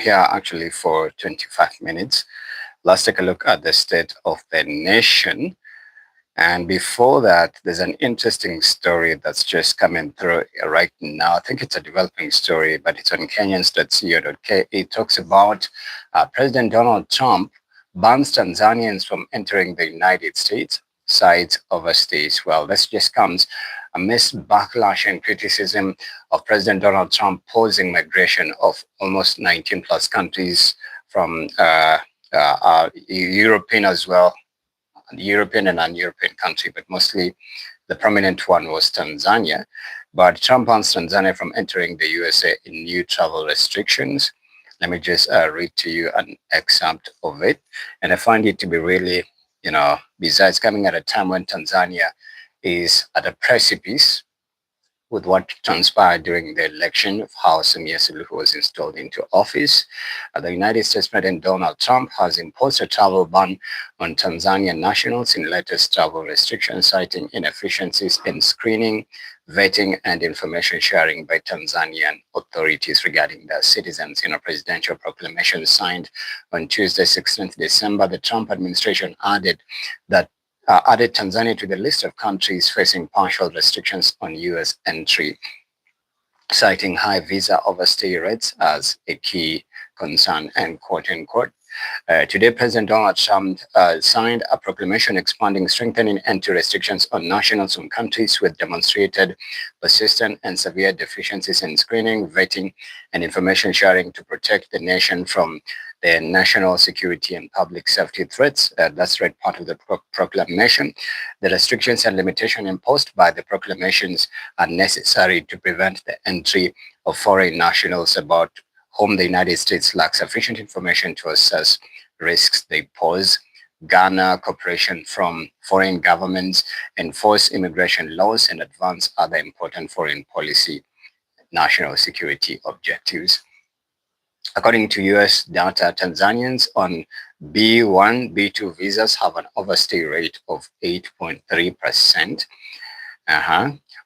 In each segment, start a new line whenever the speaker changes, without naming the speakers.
here actually for 25 minutes. Let's take a look at the state of the nation. And before that, there's an interesting story that's just coming through right now. I think it's a developing story, but it's on Kenyans.co.ke. It talks about President Donald Trump bans Tanzanians from entering the United States, cites overstays. Well, this just comes amidst backlash and criticism of President Donald Trump pausing migration of almost 19 plus countries from European as well, European and non-European country, but mostly the prominent one was Tanzania. But Trump bans Tanzania from entering the USA in new travel restrictions. Let me just read to you an excerpt of it. And I find it to be really, besides coming at a time when Tanzania is at a precipice with what transpired during the election of how Samia Suluhu was installed into office. The United States President Donald Trump has imposed a travel ban on Tanzanian nationals in latest travel restrictions, citing inefficiencies in screening, vetting, and information sharing by Tanzanian authorities regarding their citizens. In a presidential proclamation signed on Tuesday, 16th December, the Trump administration added Tanzania to the list of countries facing partial restrictions on U.S. entry, citing high visa overstay rates as a key concern, and quote unquote. Today, President Donald Trump signed a proclamation expanding, strengthening entry restrictions on nationals from countries with demonstrated persistent and severe deficiencies in screening, vetting, and information sharing to protect the nation from the national security and public safety threats. That's read part of the proclamation. The restrictions and limitations imposed by the proclamations are necessary to prevent the entry of foreign nationals about whom the United States lacks sufficient information to assess risks they pose, garner cooperation from foreign governments, enforce immigration laws, and advance other important foreign policy national security objectives. According to US data, Tanzanians on B1, B2 visas have an overstay rate of 8.3%.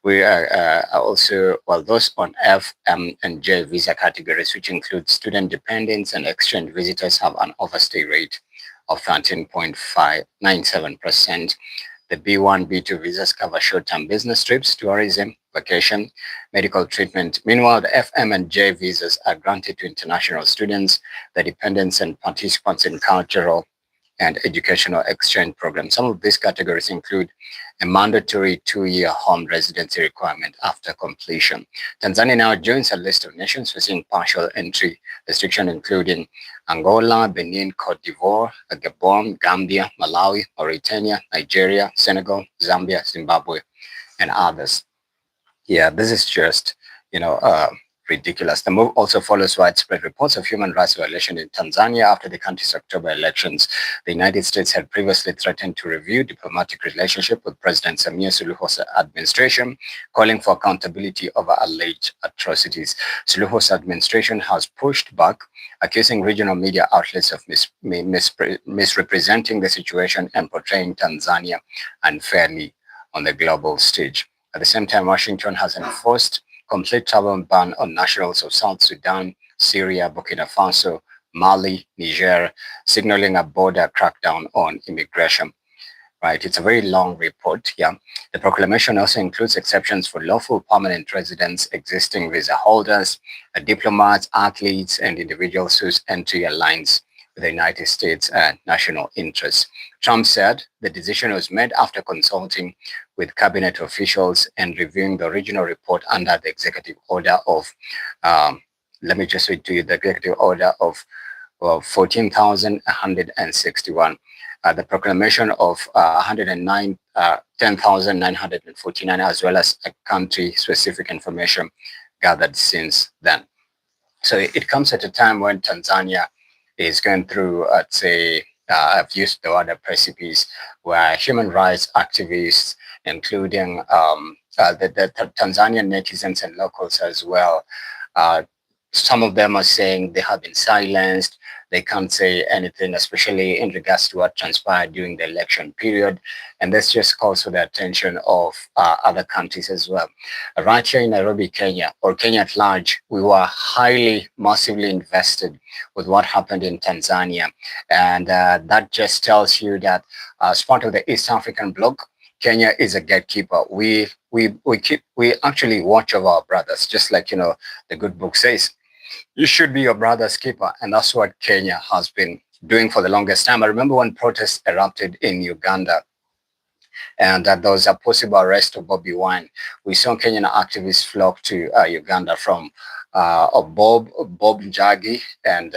We are also, well, those on F, M, and J visa categories, which include student dependents and exchange visitors, have an overstay rate of 13.597%. The B1, B2 visas cover short-term business trips, tourism, vacation, medical treatment. Meanwhile, the F, M, and J visas are granted to international students, the dependents, and participants in cultural and educational exchange programs. Some of these categories include a mandatory 2-year home residency requirement after completion. Tanzania now joins a list of nations facing partial entry restriction, including Angola, Benin, Cote d'Ivoire, Gabon, Gambia, Malawi, Mauritania, Nigeria, Senegal, Zambia, Zimbabwe, and others. Yeah, this is just, ridiculous. The move also follows widespread reports of human rights violations in Tanzania after the country's October elections. The United States had previously threatened to review diplomatic relationship with President Samia Suluhu's administration, calling for accountability over alleged atrocities. Suluhu's administration has pushed back, accusing regional media outlets of misrepresenting the situation and portraying Tanzania unfairly on the global stage. At the same time, Washington has enforced complete travel ban on nationals of South Sudan, Syria, Burkina Faso, Mali, Niger, signaling a border crackdown on immigration. Right, it's a very long report. Yeah, the proclamation also includes exceptions for lawful permanent residents, existing visa holders, diplomats, athletes, and individuals whose entry aligns with the United States national interests. Trump said the decision was made after consulting with cabinet officials and reviewing the original report under the executive order of, let me just read to you the executive order of 14,161. The proclamation of 10,949, as well as a country-specific information gathered since then. So it comes at a time when Tanzania is going through, I'd say, I've used the word precipice, where human rights activists, including the Tanzanian netizens and locals as well, Some of them are saying they have been silenced. They can't say anything, especially in regards to what transpired during the election period. And this just calls for the attention of other countries as well. Right here in Nairobi, Kenya, or Kenya at large, we were highly, massively invested with what happened in Tanzania. And that just tells you that as part of the East African bloc, Kenya is a gatekeeper. We actually watch over our brothers, just like the good book says. You should be your brother's keeper. And that's what Kenya has been doing for the longest time. I remember when protests erupted in Uganda and that there was a possible arrest of Bobby Wine. We saw Kenyan activists flock to Uganda from Bob Njagi and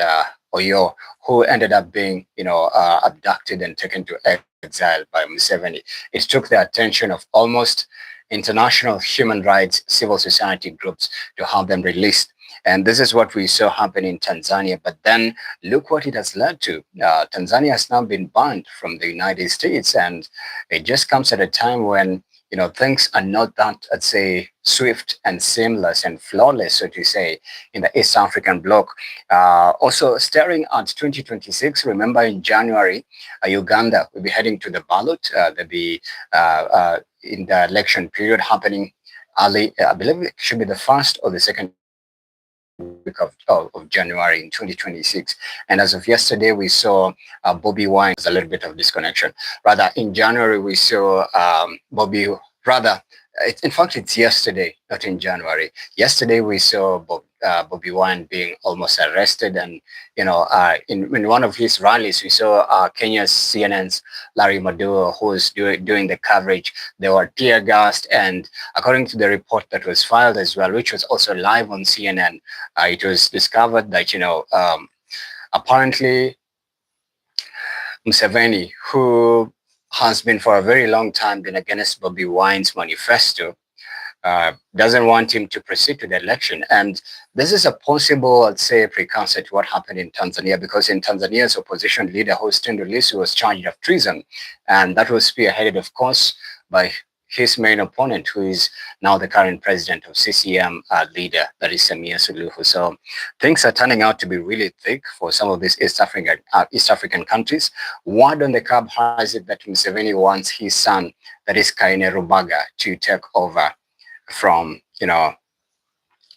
Oyo, who ended up being, abducted and taken to exile by Museveni. It took the attention of almost international human rights, civil society groups to have them released. And this is what we saw happen in Tanzania. But then look what it has led to. Tanzania has now been banned from the United States. And it just comes at a time when, things are not that, let's say, swift and seamless and flawless, so to say, in the East African bloc. Also, staring at 2026, remember in January, Uganda will be heading to the ballot. There'll be in the election period happening early, I believe it should be the first or the second week of January in 2026. And as of yesterday, we saw Bobby Wine. There's a little bit of disconnection. Rather, in January, we saw in fact, it's yesterday, not in January. Yesterday, we saw Bobby Wine being almost arrested. And, in one of his rallies, we saw Kenya's CNN's Larry Madowo, who was doing the coverage. They were tear gassed. And according to the report that was filed as well, which was also live on CNN, it was discovered that, apparently Museveni, who has been for a very long time been against Bobby Wine's manifesto, doesn't want him to proceed to the election. And this is a possible, I'd say, precursor to what happened in Tanzania, because in Tanzania's opposition leader, Tundu Lissu, was charged of treason. And that was spearheaded, of course, by his main opponent, who is now the current president of CCM leader, that is Samia Suluhu. So things are turning out to be really thick for some of these East African countries. Word on the curb has it that Museveni wants his son, that is Kainerubaga, to take over from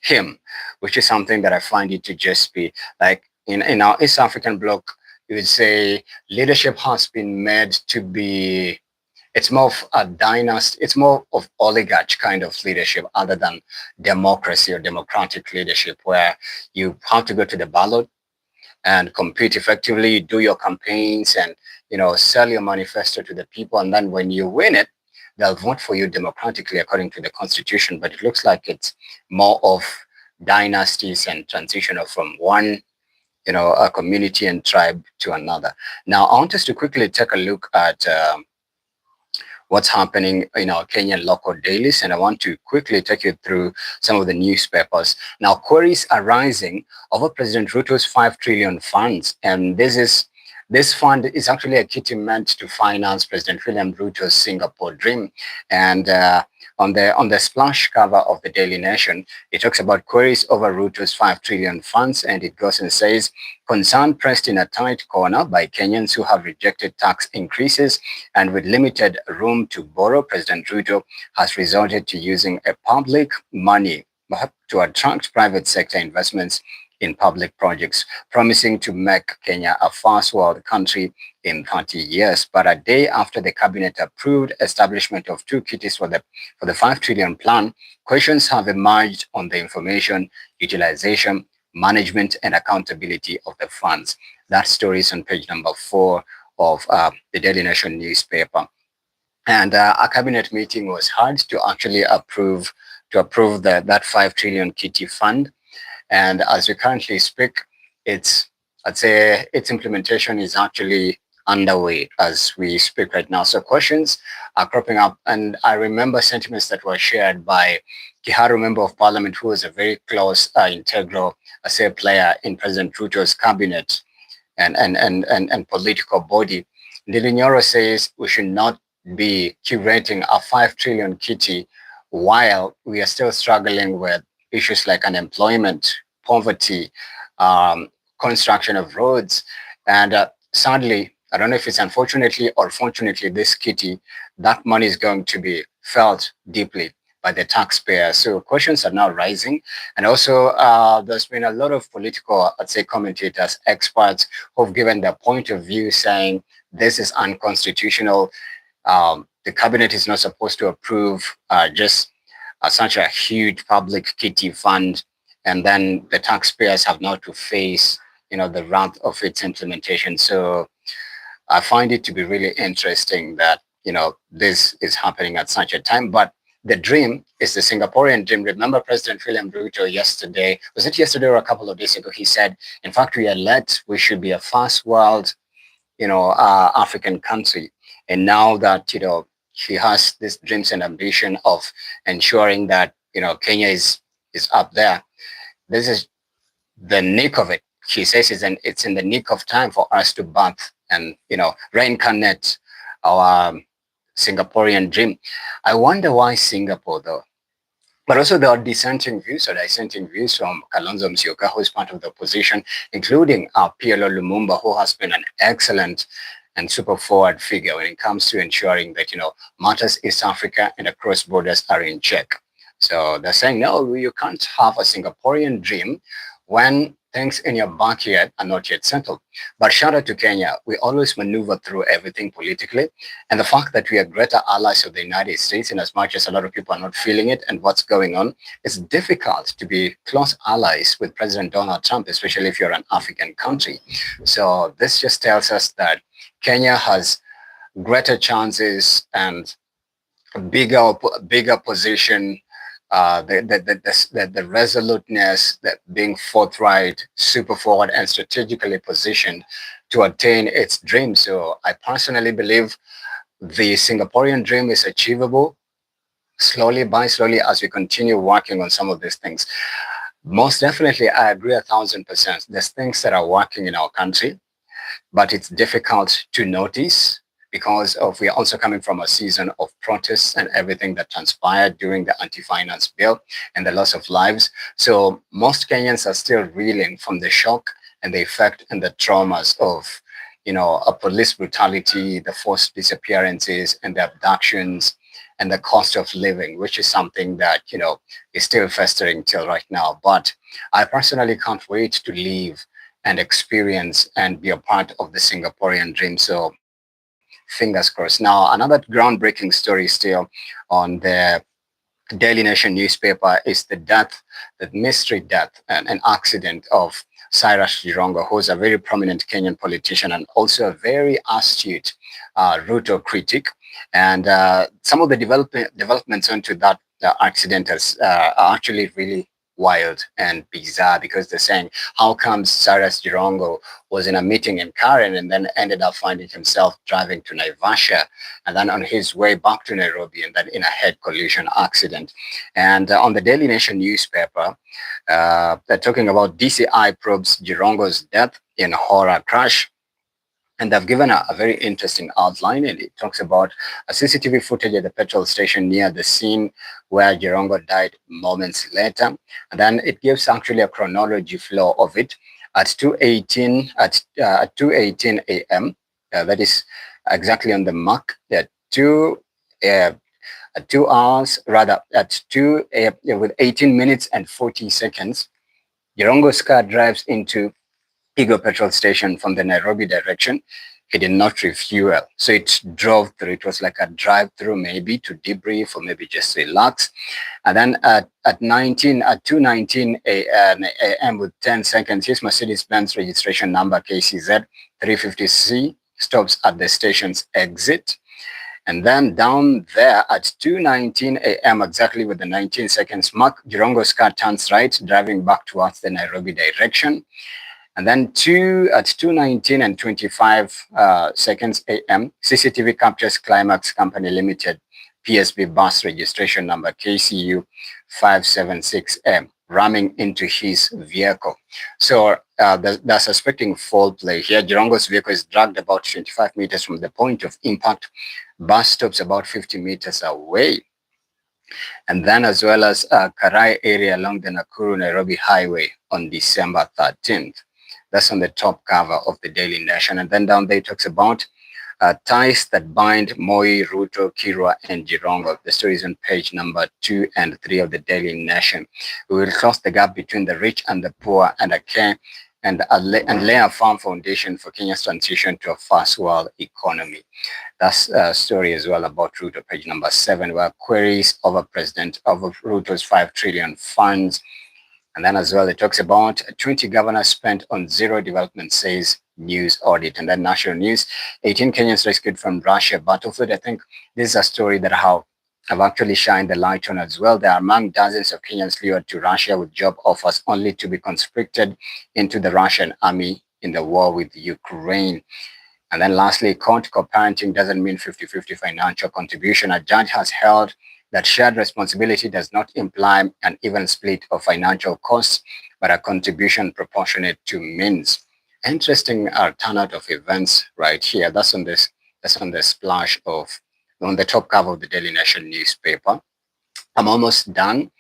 him, which is something that I find it to just be like in our East African bloc, you would say leadership has been made to be, it's more of a dynasty, it's more of oligarch kind of leadership other than democracy or democratic leadership, where you have to go to the ballot and compete effectively, do your campaigns and sell your manifesto to the people, and then when you win it, they'll vote for you democratically according to the constitution. But it looks like it's more of dynasties and transition from one a community and tribe to another. Now I want us to quickly take a look at what's happening in our Kenyan local dailies, and I want to quickly take you through some of the newspapers. Now, queries are rising over President Ruto's 5 trillion funds, and this fund is actually a kitty meant to finance President William Ruto's Singapore dream. And on the splash cover of the Daily Nation, it talks about queries over Ruto's 5 trillion funds, and it goes and says, concern pressed in a tight corner by Kenyans who have rejected tax increases, and with limited room to borrow, President Ruto has resorted to using a public money to attract private sector investments in public projects, promising to make Kenya a first world country in 30 years. But a day after the cabinet approved establishment of two kitties for the 5 trillion plan, questions have emerged on the information, utilization, management, and accountability of the funds. That story is on page number 4 of the Daily Nation newspaper. And a cabinet meeting was held to actually approve that 5 trillion kitty fund. And as we currently speak, I'd say its implementation is actually underway as we speak right now. So questions are cropping up. And I remember sentiments that were shared by Kiharu Member of Parliament, who is a very close, integral, say, player in President Ruto's cabinet and political body. Ndilinyoro says we should not be curating a 5 trillion kitty while we are still struggling with issues like unemployment, poverty, um, construction of roads. And sadly, I don't know if it's unfortunately or fortunately, this kitty, that money is going to be felt deeply by the taxpayer. So questions are now rising. And also, there's been a lot of political, I'd say, commentators, experts who've given their point of view saying this is unconstitutional. The cabinet is not supposed to approve just such a huge public kitty fund, and then the taxpayers have now to face, the wrath of its implementation. So I find it to be really interesting that, this is happening at such a time. But the dream is the Singaporean dream. Remember President William Ruto yesterday, was it yesterday or a couple of days ago? He said, in fact, we should be a first world, African country. And now that, he has this dreams and ambition of ensuring that, Kenya is up there. This is the nick of it. She says it's in the nick of time for us to birth and, reincarnate our Singaporean dream. I wonder why Singapore though. But also there are dissenting views from Kalonzo Musyoka, who is part of the opposition, including PLO Lumumba, who has been an excellent and super forward figure when it comes to ensuring that, matters East Africa and across borders are in check. So they're saying, no, you can't have a Singaporean dream when things in your backyard are not yet settled. But shout out to Kenya. We always maneuver through everything politically. And the fact that we are greater allies of the United States, in as much as a lot of people are not feeling it and what's going on, it's difficult to be close allies with President Donald Trump, especially if you're an African country. So this just tells us that Kenya has greater chances and bigger position, the resoluteness, that being forthright, super forward, and strategically positioned to attain its dream. So I personally believe the Singaporean dream is achievable slowly by slowly as we continue working on some of these things. Most definitely, I agree 1,000%. There's things that are working in our country, but it's difficult to notice because we are also coming from a season of protests and everything that transpired during the anti-finance bill and the loss of lives. So most Kenyans are still reeling from the shock and the effect and the traumas of, a police brutality, the forced disappearances and the abductions and the cost of living, which is something that, is still festering till right now. But I personally can't wait to leave and experience and be a part of the Singaporean dream. So fingers crossed. Now, another groundbreaking story still on the Daily Nation newspaper is the mystery death and an accident of Cyrus Jirongo, who's a very prominent Kenyan politician and also a very astute Ruto critic. And some of the developments into that accident are actually really wild and bizarre, because they're saying, how comes Cyrus Jirongo was in a meeting in Karen and then ended up finding himself driving to Naivasha and then on his way back to Nairobi and then in a head collision accident. And on the Daily Nation newspaper, they're talking about DCI probes Jirongo's death in horror crash. And they've given a very interesting outline, and it talks about a CCTV footage at the petrol station near the scene where Jirongo died moments later. And then it gives actually a chronology flow of it at 2:18 a.m. That is exactly on the mark. At 2 hours, rather at 2 with 18 minutes and 40 seconds, Jirongo's car drives into Igo petrol station from the Nairobi direction. He did not refuel. So it drove through. It was like a drive-through, maybe to debrief or maybe just relax. And then at 2:19 a.m. with 10 seconds, his Mercedes-Benz registration number KCZ 350C stops at the station's exit. And then down there at 2:19 a.m. exactly with the 19 seconds mark, Jirongo's car turns right, driving back towards the Nairobi direction. And then at 2:19 and 25 seconds a.m., CCTV captures Climax Company Limited PSB bus registration number KCU 576M ramming into his vehicle. So they're suspecting foul play here. Jirongo's vehicle is dragged about 25 meters from the point of impact. Bus stops about 50 meters away. and then as well as Karai area along the Nakuru-Nairobi highway on December 13th. That's on the top cover of the Daily Nation. And then down there it talks about ties that bind Moi, Ruto, Kirwa, and Jirongo. The story is on page number 2 and 3 of the Daily Nation. We will close the gap between the rich and the poor and lay a firm foundation for Kenya's transition to a first world economy. That's a story as well about Ruto, page number 7, where queries over Ruto's 5 trillion funds. And then as well, it talks about 20 governors spent on zero development, says news audit. And then national news, 18 Kenyans rescued from Russia battlefield. I think this is a story that I've actually shined the light on as well. They are among dozens of Kenyans lured to Russia with job offers only to be conscripted into the Russian army in the war with Ukraine. And then lastly, court co-parenting doesn't mean 50-50 financial contribution. A judge has held that shared responsibility does not imply an even split of financial costs, but a contribution proportionate to means. Interesting turnout of events right here. That's on the splash on the top cover of the Daily Nation newspaper. I'm almost done.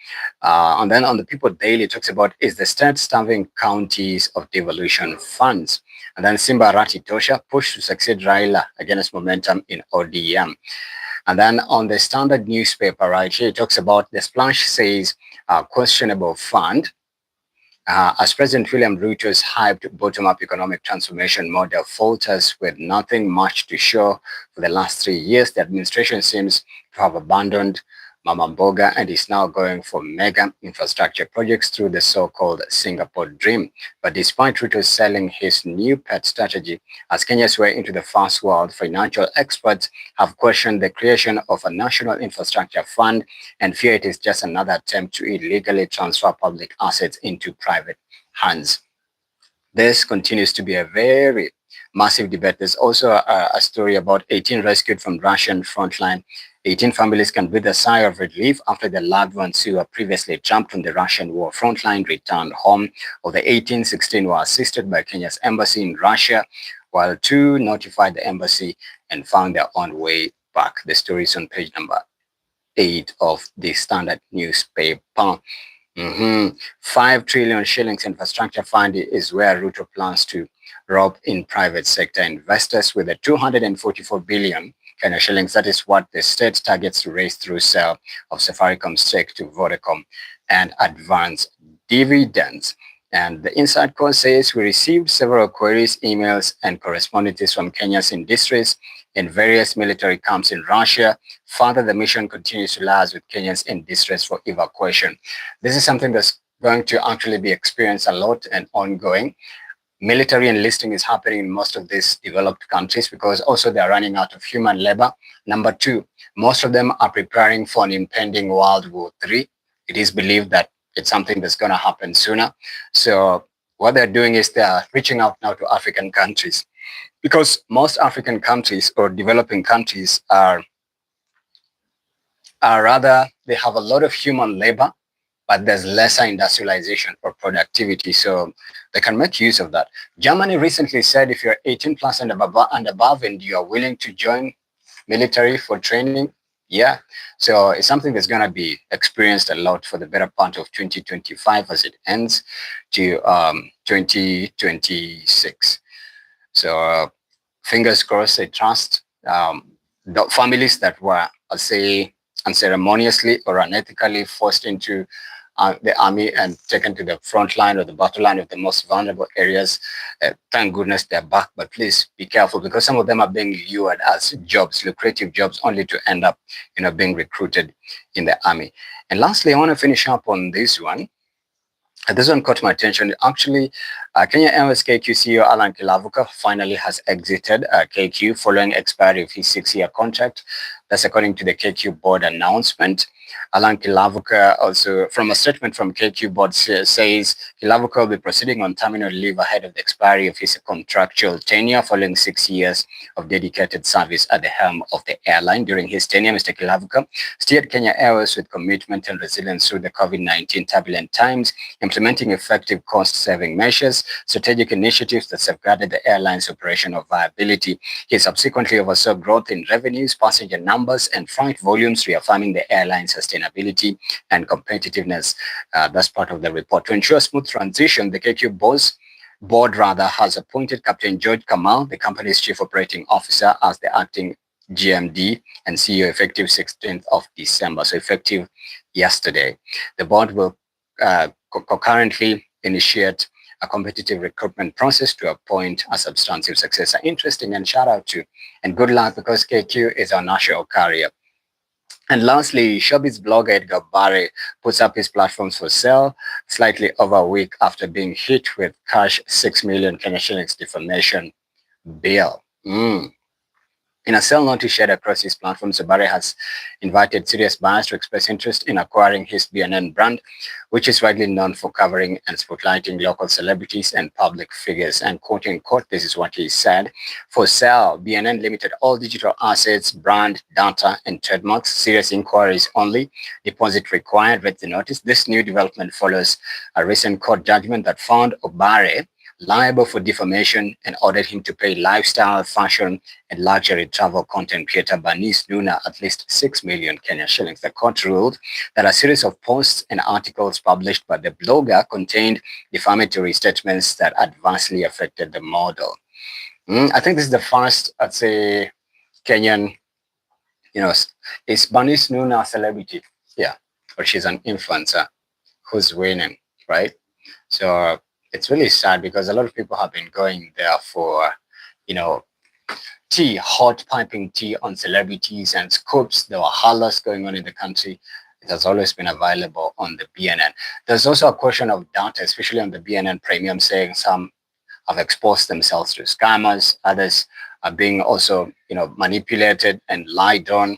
And then on the People Daily, it talks about, is the state starving counties of devolution funds? And then Simba Arati Tosha, push to succeed Raila against momentum in ODM. And then on the Standard newspaper right here, it talks about the splash says questionable fund. As President William Ruto's hyped bottom-up economic transformation model falters with nothing much to show for the last 3 years, the administration seems to have abandoned Mama Mboga and is now going for mega infrastructure projects through the so-called Singapore Dream. But despite Ruto selling his new pet strategy as Kenya's way into the first world, financial experts have questioned the creation of a national infrastructure fund and fear it is just another attempt to illegally transfer public assets into private hands. This continues to be a very massive debate. There's also a story about 18 rescued from Russian frontline. 18 families can breathe a sigh of relief after their loved ones who were previously trapped on the Russian war frontline returned home. Of the 18, 16 were assisted by Kenya's embassy in Russia, while 2 notified the embassy and found their own way back. The story is on page number 8 of the Standard newspaper. 5 trillion shillings infrastructure fund is where Ruto plans to rope in private sector investors with a 244 billion kind of shillings. That is what the state targets to raise through sale of Safaricom stake to Vodacom and advance dividends. And the inside call says, we received several queries, emails, and correspondences from Kenyans in distress in various military camps in Russia. Further, the mission continues to liaise with Kenyans in distress for evacuation. This is something that's going to actually be experienced a lot and ongoing. Military enlisting is happening in most of these developed countries because also they're running out of human labor. Number 2, most of them are preparing for an impending World War III. It is believed that it's something that's going to happen sooner. So what they're doing is they're reaching out now to African countries, because most African countries or developing countries are rather, they have a lot of human labor, but there's lesser industrialization or productivity. So they can make use of that. Germany recently said if you're 18 plus and above and you are willing to join military for training, yeah. So it's something that's going to be experienced a lot for the better part of 2025 as it ends to 2026. So fingers crossed, I trust the families that were, I'll say, unceremoniously or unethically forced into the army and taken to the front line or the battle line of the most vulnerable areas. Thank goodness they're back, but please be careful because some of them are being lured as jobs, lucrative jobs, only to end up, being recruited in the army. And lastly, I want to finish up on this one. This one caught my attention. Actually, Kenya Airways KQ CEO Alan Kilavuka finally has exited KQ following expiry of his 6-year contract. That's according to the KQ board announcement. Alan Kilavuka also, from a statement from KQ board, says Kilavuka will be proceeding on terminal leave ahead of the expiry of his contractual tenure following 6 years of dedicated service at the helm of the airline. During his tenure, Mr. Kilavuka steered Kenya Airways with commitment and resilience through the COVID-19 turbulent times, implementing effective cost-saving measures, strategic initiatives that safeguarded the airline's operational viability. He subsequently oversaw growth in revenues, passenger numbers, numbers and flight volumes, reaffirming the airline's sustainability and competitiveness. That's part of the report. To ensure smooth transition, the KQ board has appointed Captain George Kamal, the company's chief operating officer, as the acting GMD and CEO effective 16th of December, so effective yesterday. The board will concurrently initiate a competitive recruitment process to appoint a substantive successor. Interesting, and shout out to and good luck, because KQ is our national carrier. And lastly, showbiz blogger Edgar Barry puts up his platforms for sale slightly over a week after being hit with cash 6 million Kenya shillings defamation bill. In a sale notice shared across his platforms, Barry has invited serious buyers to express interest in acquiring his BNN brand, which is widely known for covering and spotlighting local celebrities and public figures. And quote unquote, this is what he said: "For sale, BNN Limited, all digital assets, brand, data, and trademarks. Serious inquiries only. Deposit required." Read the notice. This new development follows a recent court judgment that found Obare liable for defamation and ordered him to pay lifestyle, fashion, and luxury travel content creator Bernice Nuna at least 6 million Kenya shillings. The court ruled that a series of posts and articles published by the blogger contained defamatory statements that adversely affected the model. I think this is the first, I'd say, Kenyan, is Bernice Nuna a celebrity? Yeah, or she's an influencer who's winning, right? So it's really sad because a lot of people have been going there for, hot piping tea on celebrities and scoops. There were halas going on in the country. It has always been available on the BNN. There's also a question of data, especially on the BNN Premium, saying some have exposed themselves to scammers, others are being also, manipulated and lied on.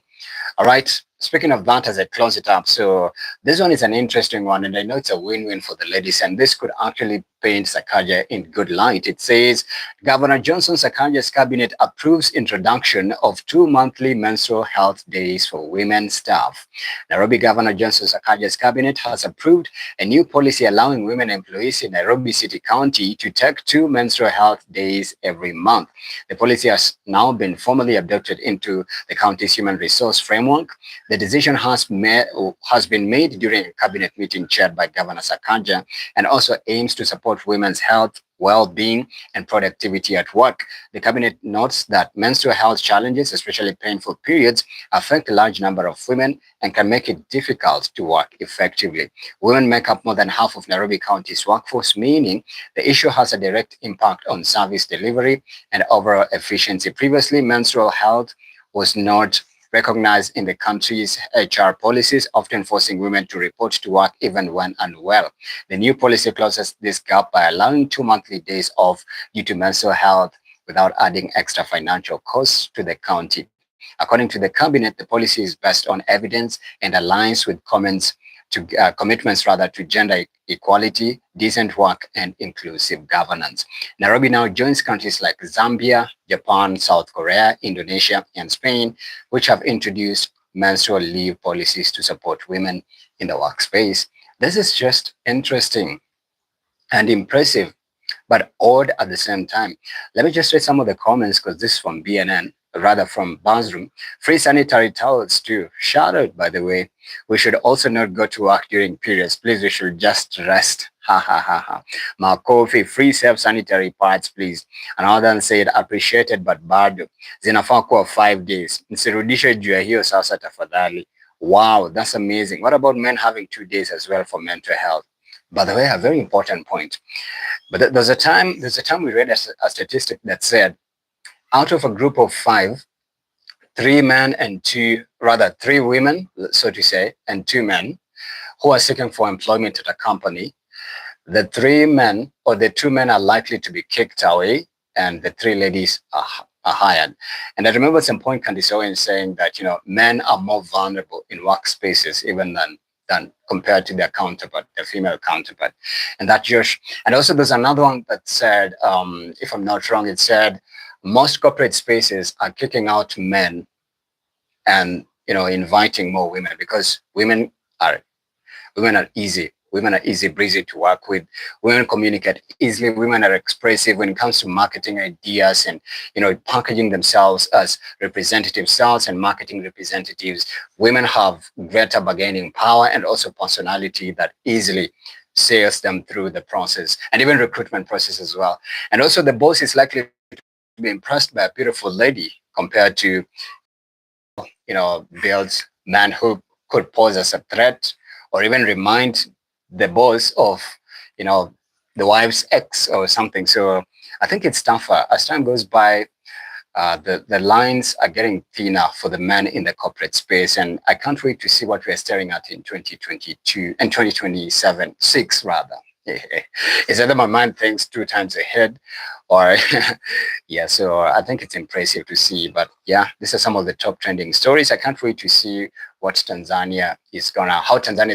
All right. Speaking of that, as I close it up, so this one is an interesting one, and I know it's a win-win for the ladies, and this could actually paint Sakaja in good light. It says, Governor Johnson Sakaja's cabinet approves introduction of 2 monthly menstrual health days for women staff. Nairobi Governor Johnson Sakaja's cabinet has approved a new policy allowing women employees in Nairobi City County to take 2 menstrual health days every month. The policy has now been formally adopted into the county's human resource framework. The decision has been made during a cabinet meeting chaired by Governor Sakaja, and also aims to support women's health, well-being, and productivity at work. The cabinet notes that menstrual health challenges, especially painful periods, affect a large number of women and can make it difficult to work effectively. Women make up more than half of Nairobi County's workforce, meaning the issue has a direct impact on service delivery and overall efficiency. Previously, menstrual health was not recognized in the country's HR policies, often forcing women to report to work even when unwell. The new policy closes this gap by allowing 2 monthly days off due to menstrual health without adding extra financial costs to the county. According to the cabinet, the policy is based on evidence and aligns with commitments to gender equality, decent work, and inclusive governance. Nairobi now joins countries like Zambia, Japan, South Korea, Indonesia, and Spain, which have introduced menstrual leave policies to support women in the workspace. This is just interesting and impressive, but odd at the same time. Let me just read some of the comments, because this is from BNN, rather from Buzzroom. Free sanitary towels too. Shout out, by the way. We should also not go to work during periods. Please, we should just rest. Ha ha ha ha. Makofi, free self-sanitary pads, please. Another one said, appreciated but bado. Zinafaa kuwa 5 days. Nisirudishe juu ya hiyo sasa tafadhali. Wow, that's amazing. What about men having 2 days as well for mental health? By the way, a very important point. But there's a time we read a statistic that said, out of a group of 5, 3 women, so to say, and 2 men who are seeking for employment at a company, the 3 men or the 2 men are likely to be kicked away, and the 3 ladies are hired. And I remember some point Candice Owens saying that, men are more vulnerable in workspaces even than compared to their counterpart, their female counterpart. And that just, and also there's another one that said, if I'm not wrong, it said, most corporate spaces are kicking out men and inviting more women, because women are easy Women are easy breezy to work with. Women communicate easily. Women are expressive when it comes to marketing ideas and, packaging themselves as representative sales and marketing representatives. Women have greater bargaining power and also personality that easily sails them through the process and even recruitment process as well. And also the boss is likely to be impressed by a beautiful lady compared to, builds man who could pose as a threat or even remind the boss of, you know, the wife's ex or something. So I think it's tougher. As time goes by, the lines are getting thinner for the men in the corporate space. And I can't wait to see what we're staring at in 2022 and 2027, 6 rather. It's either my mind thinks 2 times ahead or yeah, so I think it's impressive to see. But yeah, these are some of the top trending stories. I can't wait to see how Tanzania is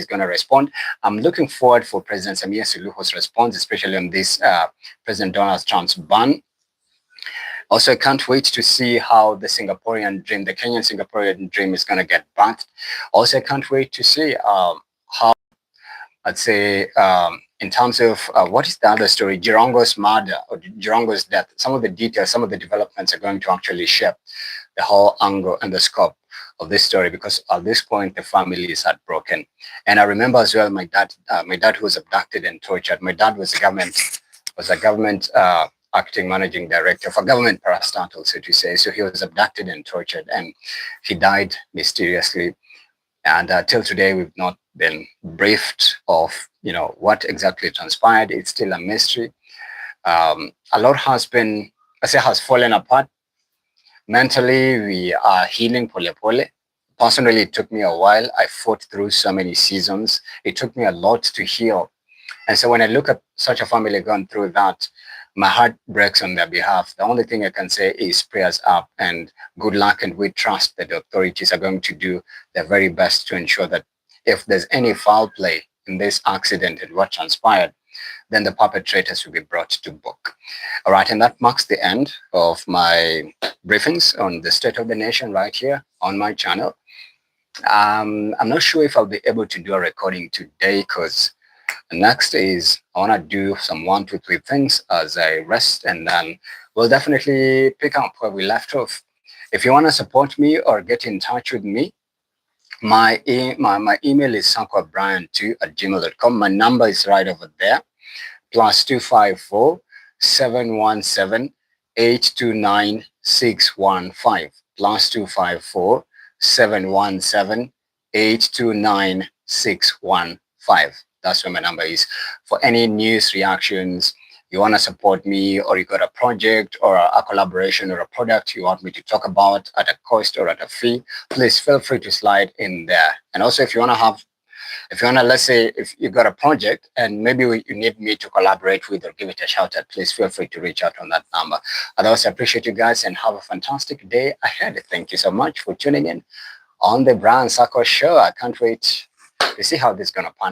gonna respond. I'm looking forward for President Samia Suluhu's response, especially on this President Donald Trump's ban. Also, I can't wait to see how the Singaporean dream, the Kenyan Singaporean dream, is gonna get banked. Also, I can't wait to see how, I'd say, in terms of what is the other story, Jirongo's murder or Jirongo's death, some of the details, some of the developments are going to actually shape the whole angle and the scope of this story, because at this point the family is heartbroken. And I remember as well my dad who was abducted and tortured. My dad was a government acting managing director of a government parastatal, so to say. So he was abducted and tortured, and he died mysteriously. And till today, we've not been briefed of, what exactly transpired. It's still a mystery. A lot has fallen apart. Mentally, we are healing pole pole. Personally, it took me a while. I fought through so many seasons. It took me a lot to heal. And so when I look at such a family going through that, my heart breaks on their behalf. The only thing I can say is prayers up and good luck. And we trust that the authorities are going to do their very best to ensure that if there's any foul play in this accident and what transpired, then the perpetrators will be brought to book. All right, and that marks the end of my briefings on the state of the nation right here on my channel. I'm not sure if I'll be able to do a recording today because next is I want to do some 1, 2, 3 things as I rest, and then we'll definitely pick up where we left off. If you want to support me or get in touch with me, my email is sankobrian2@gmail.com. My number is right over there, +254 717 829 615, +254 717 829 615. That's where my number is. For any news, reactions, you want to support me, or you got a project or a collaboration or a product you want me to talk about at a cost or at a fee, please feel free to slide in there. And also, if you want to, let's say, if you got a project and maybe you need me to collaborate with or give it a shout out, please feel free to reach out on that number. Otherwise, I appreciate you guys and have a fantastic day ahead. Thank you so much for tuning in on the Brian Sako Show. I can't wait to see how this is going to pan